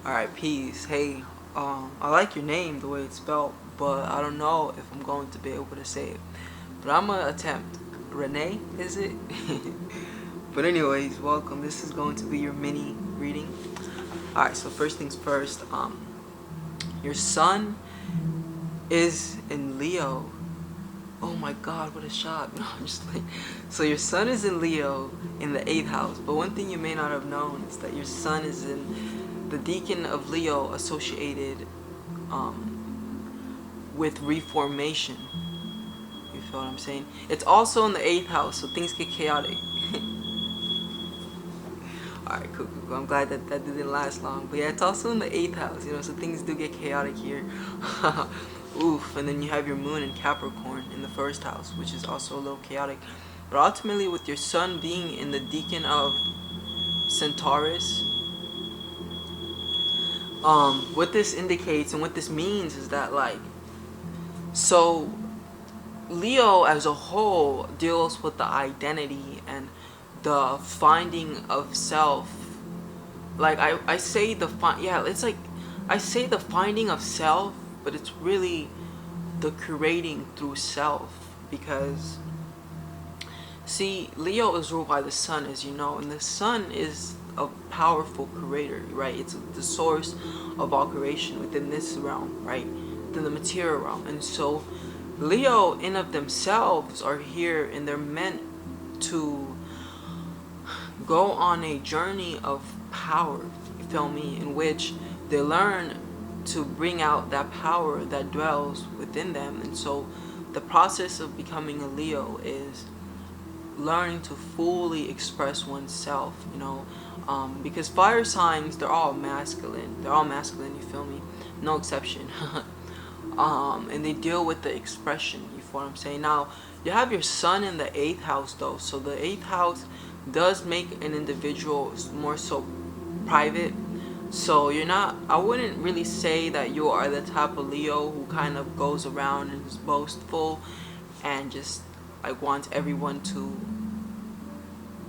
Alright, peace. Hey, I like your name, the way it's spelled, but I don't know if I'm going to be able to say it. But I'm gonna attempt. Renee, is it? But anyways, welcome. This is going to be your mini reading. Alright, so first things first, your sun is in Leo. Oh my god, what a shock. No, I'm just like, so your sun is in Leo in the 8th house, but one thing you may not have known is that your sun is in the decan of Leo, associated with reformation. You feel what I'm saying? It's also in the 8th house, so things get chaotic. Alright, cool. I'm glad that didn't last long. But yeah, it's also in the 8th house, so things do get chaotic here. Oof, and then you have your moon in Capricorn in the 1st house, which is also a little chaotic. But ultimately, with your sun being in the decan of Centaurus, what this indicates and what this means is that, like, so Leo as a whole deals with the identity and the finding of self. Like I say it's like I say the finding of self, but it's really the curating through self. Because see, Leo is ruled by the sun, as you know, and the sun is a powerful creator, right? It's the source of all creation within this realm, right? Within the material realm. And so Leo in of themselves are here, and they're meant to go on a journey of power, you feel me, in which they learn to bring out that power that dwells within them. And so the process of becoming a Leo is learning to fully express oneself, because fire signs, they're all masculine, you feel me, no exception. And they deal with the expression, you feel what I'm saying. Now you have your sun in the 8th house though, so the 8th house does make an individual more so private. So I wouldn't really say that you are the type of Leo who kind of goes around and is boastful and just like wants everyone to,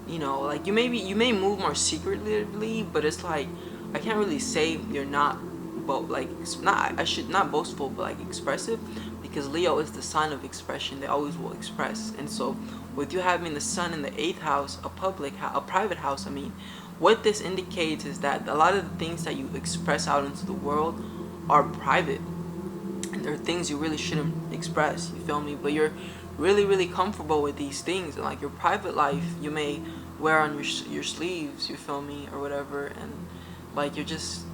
like you may move more secretly, but it's like I can't really say you're not not boastful, but like expressive, because Leo is the sign of expression. They always will express. And so with you having the sun in the 8th house, a private house, what this indicates is that a lot of the things that you express out into the world are private, and there are things you really shouldn't express, you feel me, but you're really comfortable with these things. And like your private life, you may wear on your sleeves, you feel me, or whatever. And like you're just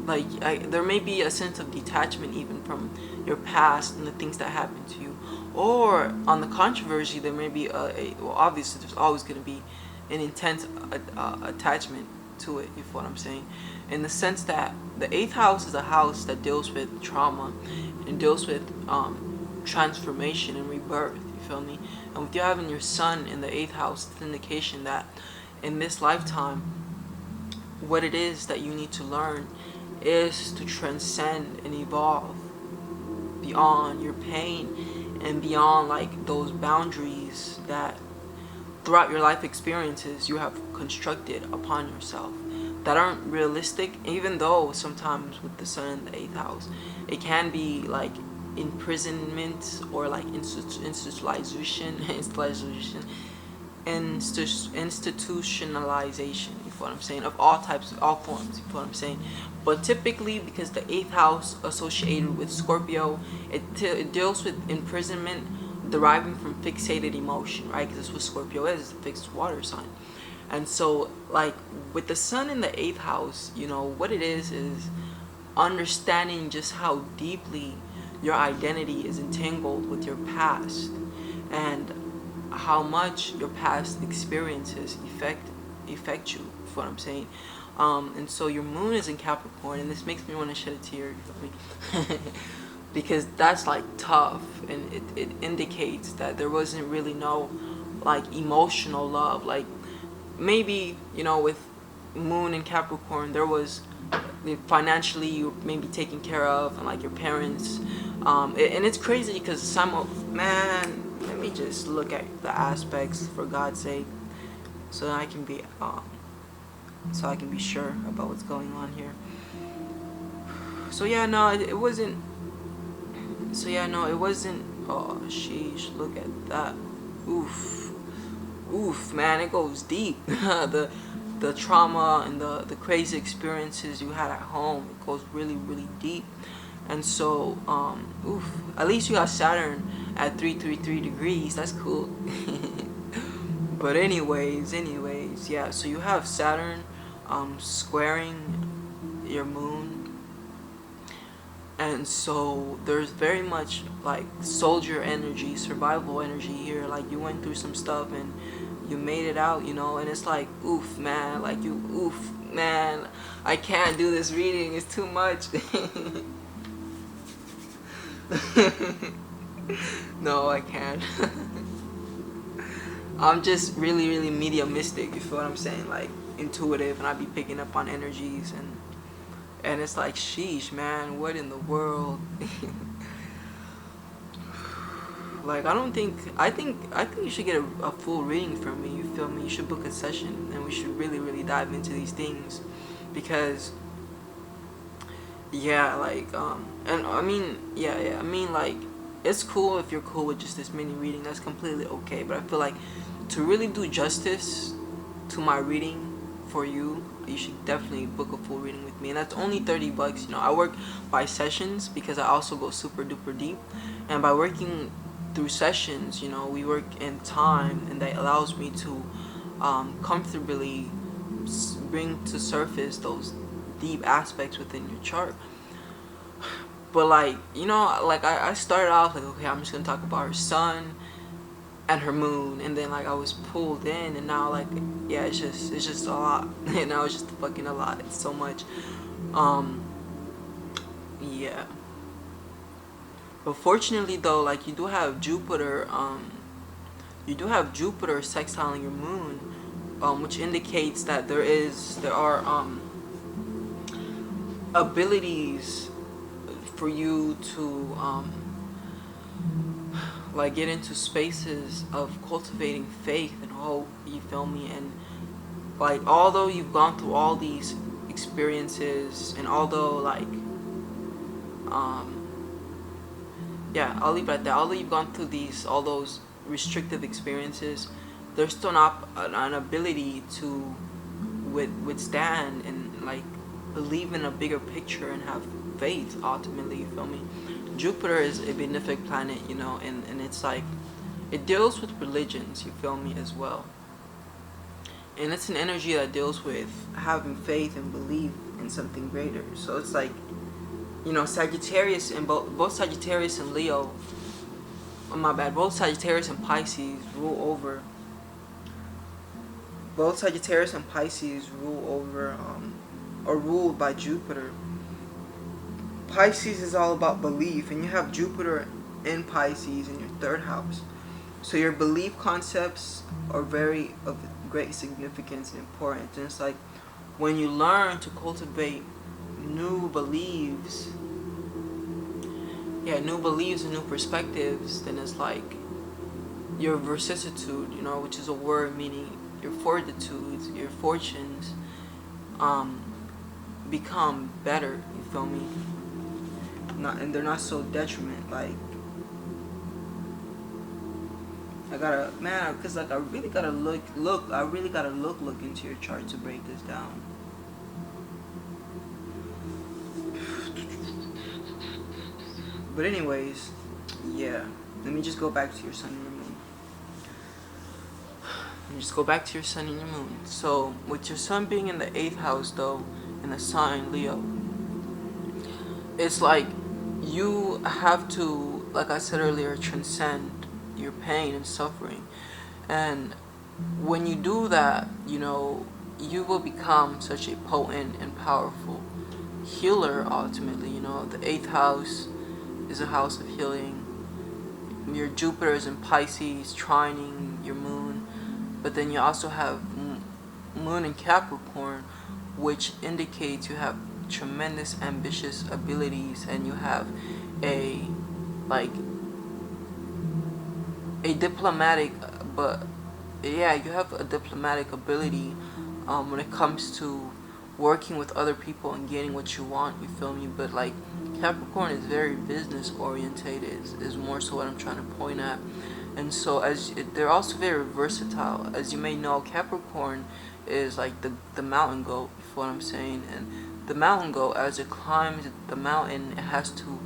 like there may be a sense of detachment even from your past and the things that happened to you. Or on the controversy, there may be well, obviously there's always going to be an intense attachment to it, you feel what I'm saying, in the sense that the 8th house is a house that deals with trauma and deals with transformation and rebirth, you feel me. And with you having your sun in the 8th house, it's an indication that in this lifetime, what it is that you need to learn is to transcend and evolve beyond your pain and beyond like those boundaries that throughout your life experiences you have constructed upon yourself that aren't realistic. Even though sometimes with the sun in the 8th house, it can be like imprisonment or like institutionalization, you feel what I'm saying, of all types, all forms, you feel what I'm saying. But typically, because the 8th house associated with Scorpio, it deals with imprisonment deriving from fixated emotion, right? Because that's what Scorpio is, it's a fixed water sign. And so like with the sun in the 8th house, what it is understanding just how deeply your identity is entangled with your past, and how much your past experiences affect you, for what I'm saying. And so your moon is in Capricorn, and this makes me want to shed a tear, you feel me? Because that's like tough, and it indicates that there wasn't really no like emotional love. Like maybe, with moon in Capricorn, there was financially you may be taken care of, and like your parents, and it's crazy because let me just look at the aspects for God's sake, so that I can be so I can be sure about what's going on here. So yeah, no, it wasn't. So yeah, no, it wasn't. Oh, sheesh! Look at that. Oof, oof, man, it goes deep. The trauma and the crazy experiences you had at home, it goes really really deep. And so, oof, at least you got Saturn at 333 degrees. That's cool. But anyways, yeah. So you have Saturn, squaring your moon, and so there's very much like soldier energy, survival energy here. Like you went through some stuff and you made it out, you know. And it's like, oof, man. Like you, oof, man. I can't do this reading. It's too much. No, I can't. I'm just really, really mediumistic. You feel what I'm saying? Like intuitive, and I be picking up on energies, and it's like, sheesh, man, what in the world? Like I think you should get a full reading from me. You feel me? You should book a session, and we should really, really dive into these things, because yeah, like and I mean, yeah, I mean, like, it's cool if you're cool with just this mini reading. That's completely okay. But I feel like to really do justice to my reading for you, you should definitely book a full reading with me. And that's only $30. You know, I work by sessions because I also go super duper deep. And by working through sessions, you know, we work in time, and that allows me to comfortably bring to surface those deep aspects within your chart. But like, you know, like I started off like, okay, I'm just gonna talk about her sun and her moon, and then like I was pulled in, and now like, yeah, it's just a lot. You know, it's just fucking a lot. It's so much. Um, yeah. But fortunately though, like you do have Jupiter sextiling your moon, which indicates that there are abilities for you to like get into spaces of cultivating faith and hope. You feel me? And like, although you've gone through all these experiences, and although like um yeah, I'll leave it at that. Although you've gone through all those restrictive experiences, there's still not an ability to withstand and like believe in a bigger picture and have faith. Ultimately, you feel me? Jupiter is a benefic planet, you know, and it's like it deals with religions. You feel me, as well. And it's an energy that deals with having faith and belief in something greater. So it's like, you know, Sagittarius and both Sagittarius and Leo, oh my bad, both Sagittarius and Pisces rule over. Both Sagittarius and Pisces rule over, are ruled by Jupiter. Pisces is all about belief, and you have Jupiter in Pisces in your third house. So your belief concepts are very of great significance and importance. And it's like when you learn to cultivate new beliefs, new beliefs and new perspectives, then it's like your vicissitude, you know, which is a word meaning your fortitudes, your fortunes, become better. You feel me? And they're not so detriment. Like, I gotta, man, because like I really gotta look into your chart to break this down. But anyways, yeah. Let me just go back to your sun and your moon. Let me just go back to your sun and your moon. So, with your sun being in the 8th house, though, in the sign Leo, it's like you have to, like I said earlier, transcend your pain and suffering. And when you do that, you know, you will become such a potent and powerful healer ultimately. You know, the 8th house is a house of healing. Your Jupiter is in Pisces, trining your moon, but then you also have moon in Capricorn, which indicates you have tremendous ambitious abilities, and you have a diplomatic, but yeah, you have a diplomatic ability, when it comes to working with other people and getting what you want, you feel me? But like Capricorn is very business orientated, is more so what I'm trying to point at. And so they're also very versatile. As you may know, Capricorn is like the mountain goat, you feel what I'm saying? And the mountain goat, as it climbs the mountain, it has to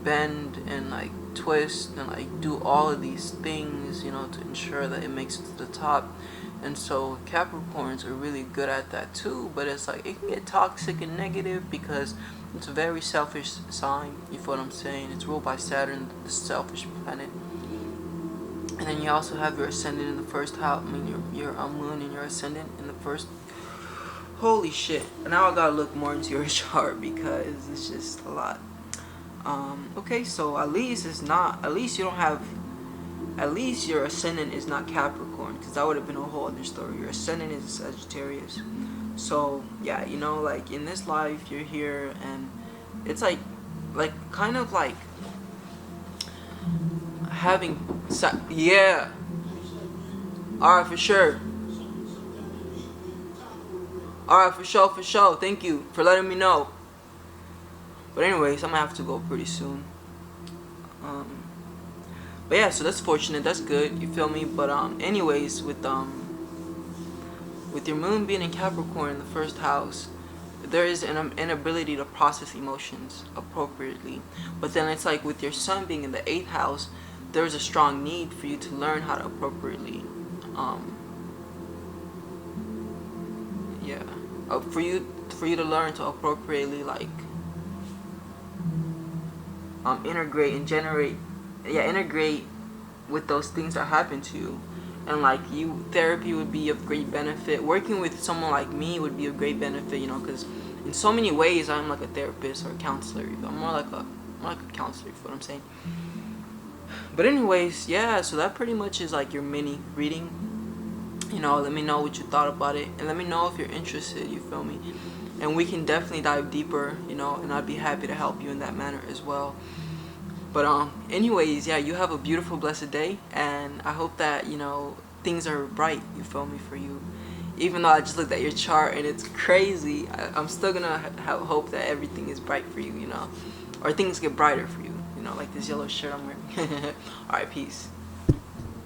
bend and like twist and like do all of these things, you know, to ensure that it makes it to the top. And so Capricorns are really good at that too, but it's like it can get toxic and negative because it's a very selfish sign, you feel what I'm saying? It's ruled by Saturn, the selfish planet. And then you also have your ascendant in the first house. I mean, your moon and your ascendant in the first. Holy shit! Now I gotta look more into your chart because it's just a lot. Okay, so at least it's not. At least you don't have. At least your ascendant is not Capricorn, because that would have been a whole other story. Your ascendant is Sagittarius. So yeah, you know, like in this life, you're here, and it's like kind of like having. Yeah. All right, for sure. All right, for sure, for sure. Thank you for letting me know. But anyways, I'm gonna have to go pretty soon. But yeah, so that's fortunate. That's good. You feel me? But anyways, with your moon being in Capricorn in the first house, there is an inability to process emotions appropriately. But then it's like with your sun being in the 8th house, there's a strong need for you to learn how to appropriately, yeah, for you to learn to appropriately like integrate and integrate with those things that happen to you. And like therapy would be of great benefit. Working with someone like me would be of great benefit, you know, because in so many ways I'm like a therapist or a counselor. I'm more like a counselor, you feel what I'm saying? But anyways, yeah, so that pretty much is like your mini reading. You know, let me know what you thought about it, and let me know if you're interested, you feel me? And we can definitely dive deeper, you know, and I'd be happy to help you in that manner as well. But anyways, yeah, you have a beautiful, blessed day, and I hope that, you know, things are bright, you feel me, for you. Even though I just looked at your chart and it's crazy, I'm still gonna have hope that everything is bright for you, you know, or things get brighter for you, you know, like this yellow shirt I'm wearing. Alright, peace.